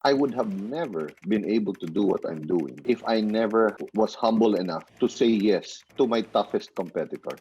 I would have never been able to do what I'm doing if I never was humble enough to say yes to my toughest competitor.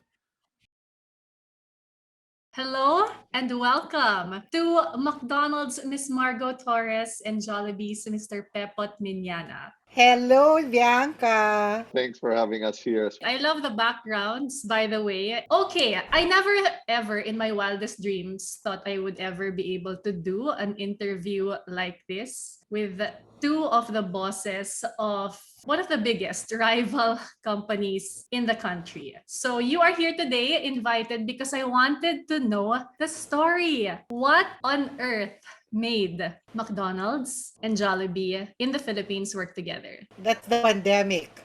Hello and welcome to McDonald's Miss Margot Torres and Jollibee's Mr. Pepot Miñana. Hello, Bianca. Thanks for having us here. I love the backgrounds, by the way. Okay, I never ever in my wildest dreams thought I would ever be able to do an interview like this with two of the bosses of one of the biggest rival companies in the country. So you are here today invited because I wanted to know the story. What on earth made McDonald's and Jollibee in the Philippines work together? That's the pandemic.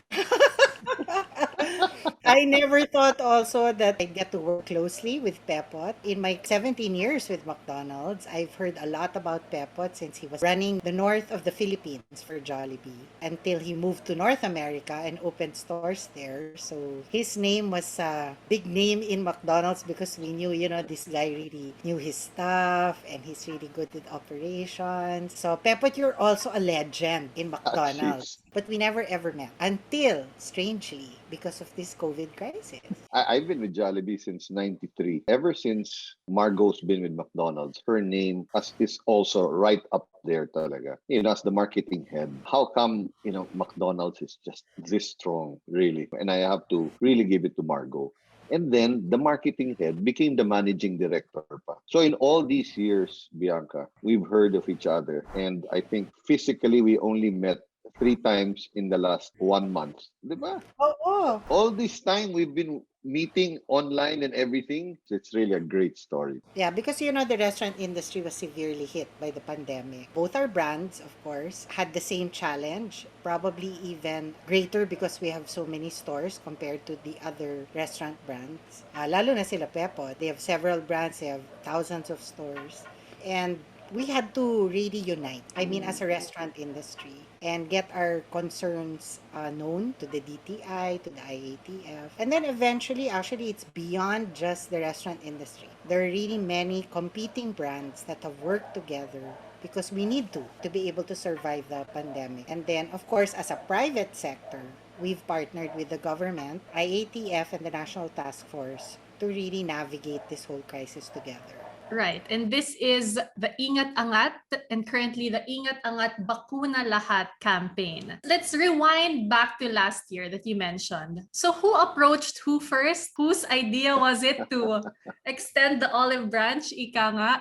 I never thought also that I'd get to work closely with Pepot. In my 17 years with McDonald's, I've heard a lot about Pepot since he was running the north of the Philippines for Jollibee until he moved to North America and opened stores there. So his name was a big name in McDonald's because we knew, this guy really knew his stuff and he's really good with operations. So Pepot, you're also a legend in McDonald's. Jeez. But we never ever met until, strangely, because of this COVID crisis. I've been with Jollibee since 93. Ever since Margot's been with McDonald's, her name is also right up there talaga. As the marketing head. How come, McDonald's is just this strong, really? And I have to really give it to Margot. And then the marketing head became the managing director pa. So in all these years, Bianca, we've heard of each other. And I think physically we only met 3 times in the last 1 month. Diba? Oo. All this time we've been meeting online and everything. It's really a great story. Yeah, because the restaurant industry was severely hit by the pandemic. Both our brands, of course, had the same challenge, probably even greater because we have so many stores compared to the other restaurant brands. Lalo na sila Pepo. They have several brands, they have thousands of stores. And we had to really unite. I mean, as a restaurant industry, and get our concerns known to the DTI, to the IATF. And then eventually, actually, it's beyond just the restaurant industry. There are really many competing brands that have worked together because we need to be able to survive the pandemic. And then, of course, as a private sector, we've partnered with the government, IATF, and the National Task Force to really navigate this whole crisis together. Right. And this is the Ingat Angat and currently the Ingat Angat Bakuna Lahat campaign. Let's rewind back to last year that you mentioned. So who approached who first? Whose idea was it to extend the olive branch? Ika nga.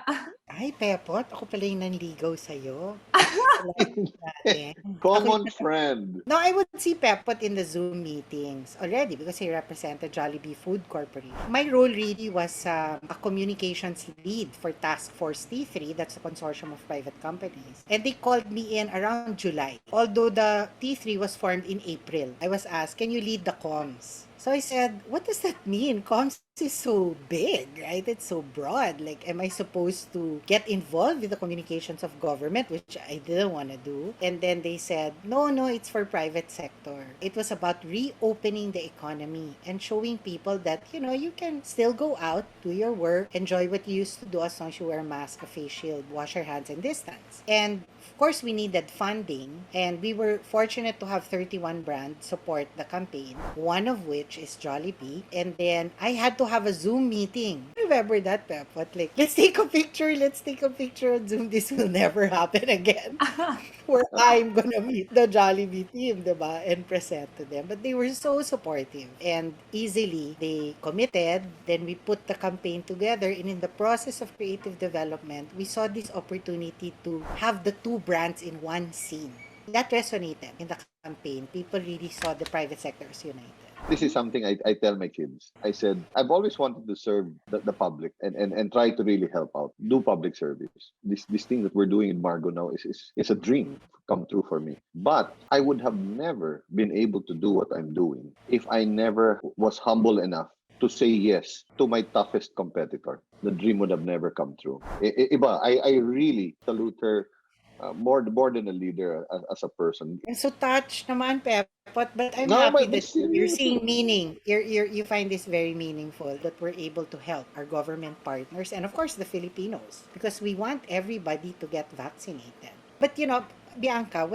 Ay, Pepot, ako pala yung nanligaw sa'yo. Natin. Common friend. No, I would see Pepot in the Zoom meetings already because he represented Jollibee Food Corporation. My role really was a communications lead for Task Force T3, that's a consortium of private companies. And they called me in around July. Although the T3 was formed in April, I was asked, can you lead the comms? So I said, what does that mean? Comms is so big, right? It's so broad. Like, am I supposed to get involved with the communications of government, which I didn't want to do? And then they said, no, it's for private sector. It was about reopening the economy and showing people that, you can still go out, do your work, enjoy what you used to do as long as you wear a mask, a face shield, wash your hands, and distance. And of course, we needed funding, and we were fortunate to have 31 brands support the campaign, one of which is Jollibee. And then I had to have a Zoom meeting. Remember that, Pepot? Like, let's take a picture on Zoom. This will never happen again. Where I'm gonna meet the Jollibee team, diba? And present to them. But they were so supportive. And easily, they committed. Then we put the campaign together. And in the process of creative development, we saw this opportunity to have the two brands in one scene. That resonated in the campaign. People really saw the private sector as united. This is something I tell my kids. I said, I've always wanted to serve the public and try to really help out, do public service. This thing that we're doing in Margo now is a dream come true for me. But I would have never been able to do what I'm doing if I never was humble enough to say yes to my toughest competitor. The dream would have never come true. Iba, I really salute her more than a leader as a person. I'm so touched naman, Pepot, but I'm No, happy but that you're seriously. seeing meaning. You find this very meaningful that we're able to help our government partners and of course the Filipinos because we want everybody to get vaccinated. But Bianca,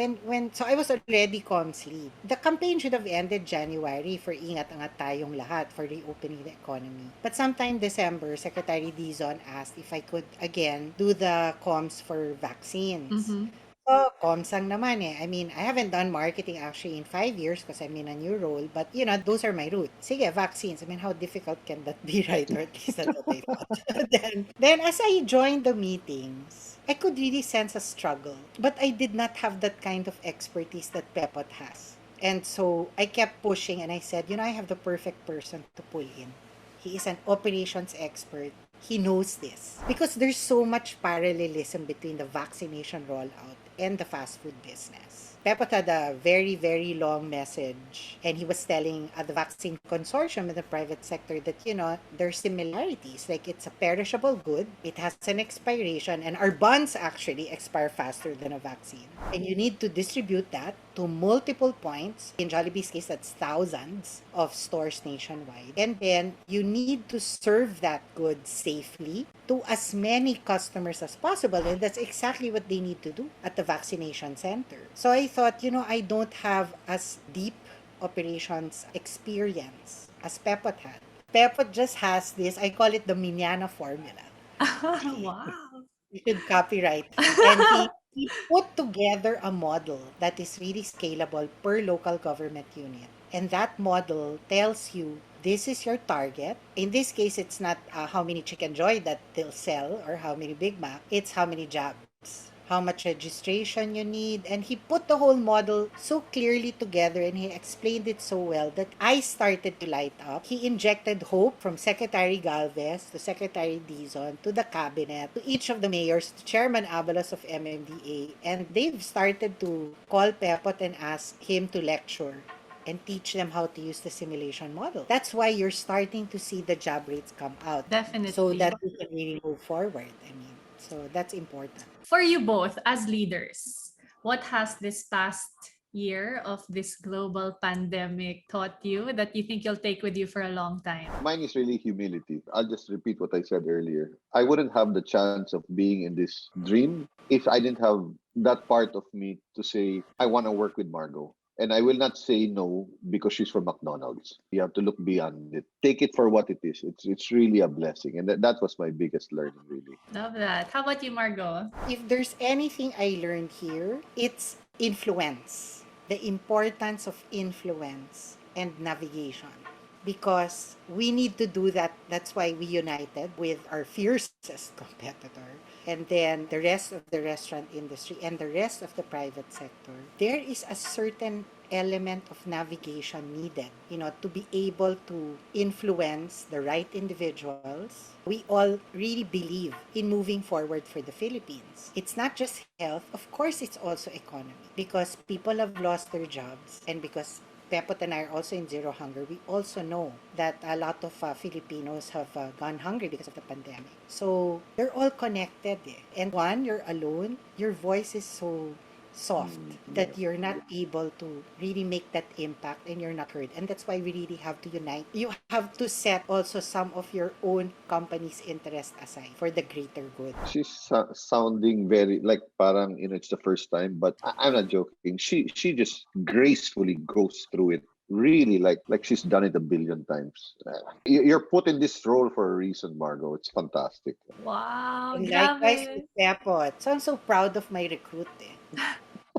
so I was already comms lead. The campaign should have ended January for ingat-angat tayong lahat for reopening the economy. But sometime December, Secretary Dizon asked if I could again do the comms for vaccines. Mm-hmm. So, comms lang naman eh. I mean, I haven't done marketing actually in 5 years because I'm in a new role. But, those are my roots. Sige, vaccines. I mean, how difficult can that be, right? Or at least that's what I thought. then as I joined the meetings, I could really sense a struggle. But I did not have that kind of expertise that Pepot has. And so I kept pushing and I said, I have the perfect person to pull in. He is an operations expert. He knows this. Because there's so much parallelism between the vaccination rollout and the fast food business. Pepot had a very, very long message, and he was telling the vaccine consortium in the private sector that, there's similarities. Like, it's a perishable good, it has an expiration, and our bonds actually expire faster than a vaccine. And you need to distribute that to multiple points. In Jollibee's case, that's thousands of stores nationwide. And then you need to serve that good safely to as many customers as possible. And that's exactly what they need to do at the vaccination center. So I thought, I don't have as deep operations experience as Pepot had. Pepot just has this, I call it the Miñana formula. Okay. Wow. You should copyright him. And he put together a model that is really scalable per local government unit. And that model tells you this is your target. In this case, it's not how many Chicken Joy that they'll sell or how many Big Mac. It's how many jobs, how much registration you need. And he put the whole model so clearly together and he explained it so well that I started to light up. He injected hope from Secretary Galvez to Secretary Dizon to the cabinet, to each of the mayors, to Chairman Abalos of MMDA. And they've started to call Pepot and ask him to lecture and teach them how to use the simulation model. That's why you're starting to see the job rates come out. Definitely. So that we can really move forward. I mean, so that's important. For you both as leaders, what has this past year of this global pandemic taught you that you think you'll take with you for a long time? Mine is really humility. I'll just repeat what I said earlier. I wouldn't have the chance of being in this dream if I didn't have that part of me to say, I want to work with Margot. And I will not say no because she's from McDonald's. You have to look beyond it. Take it for what it is. It's really a blessing. And that was my biggest learning, really. Love that. How about you, Margot? If there's anything I learned here, it's influence. The importance of influence and navigation. Because we need to do that. That's why we united with our fiercest competitor and then the rest of the restaurant industry and the rest of the private sector. There is a certain element of navigation needed, to be able to influence the right individuals. We all really believe in moving forward for the Philippines. It's not just health, of course, it's also economy because people have lost their jobs and because Pepot and I are also in Zero Hunger. We also know that a lot of Filipinos have gone hungry because of the pandemic. So they're all connected. Eh. And one, you're alone. Your voice is so soft that you're not able to really make that impact and you're not heard. And that's why we really have to unite. You have to set also some of your own company's interest aside for the greater good. She's sounding very like parang it's the first time, but I'm not joking. She just gracefully goes through it. Really, like she's done it a billion times. You're put in this role for a reason, Margot. It's fantastic. Wow, And likewise grabe. with Pepot. So I'm so proud of my recruit. Eh.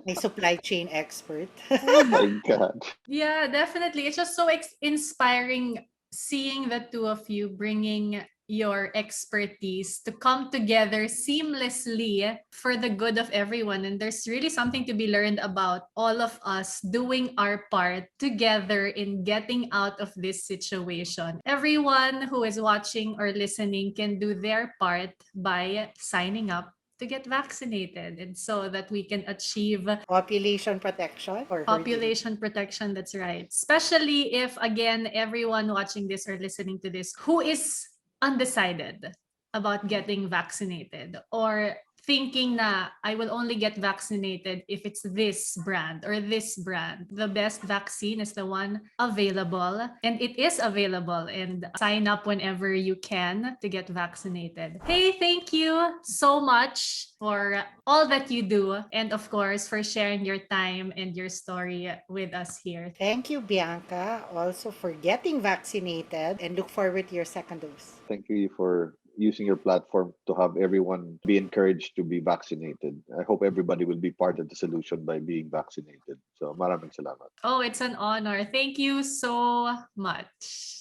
My supply chain expert. Oh my God. Yeah, definitely. It's just so inspiring seeing the two of you bringing your expertise to come together seamlessly for the good of everyone. And there's really something to be learned about all of us doing our part together in getting out of this situation. Everyone who is watching or listening can do their part by signing up to get vaccinated and so that we can achieve Population protection or population protection. That's right. Especially if, again, everyone watching this or listening to this who is undecided about getting vaccinated or thinking na I will only get vaccinated if it's this brand or this brand. The best vaccine is the one available, and it is available, and sign up whenever you can to get vaccinated. Hey, thank you so much for all that you do, and of course for sharing your time and your story with us here. Thank you, Bianca, also for getting vaccinated, and look forward to your second dose. Thank you for using your platform to have everyone be encouraged to be vaccinated. I hope everybody will be part of the solution by being vaccinated. So maraming salamat. Oh, it's an honor. Thank you so much.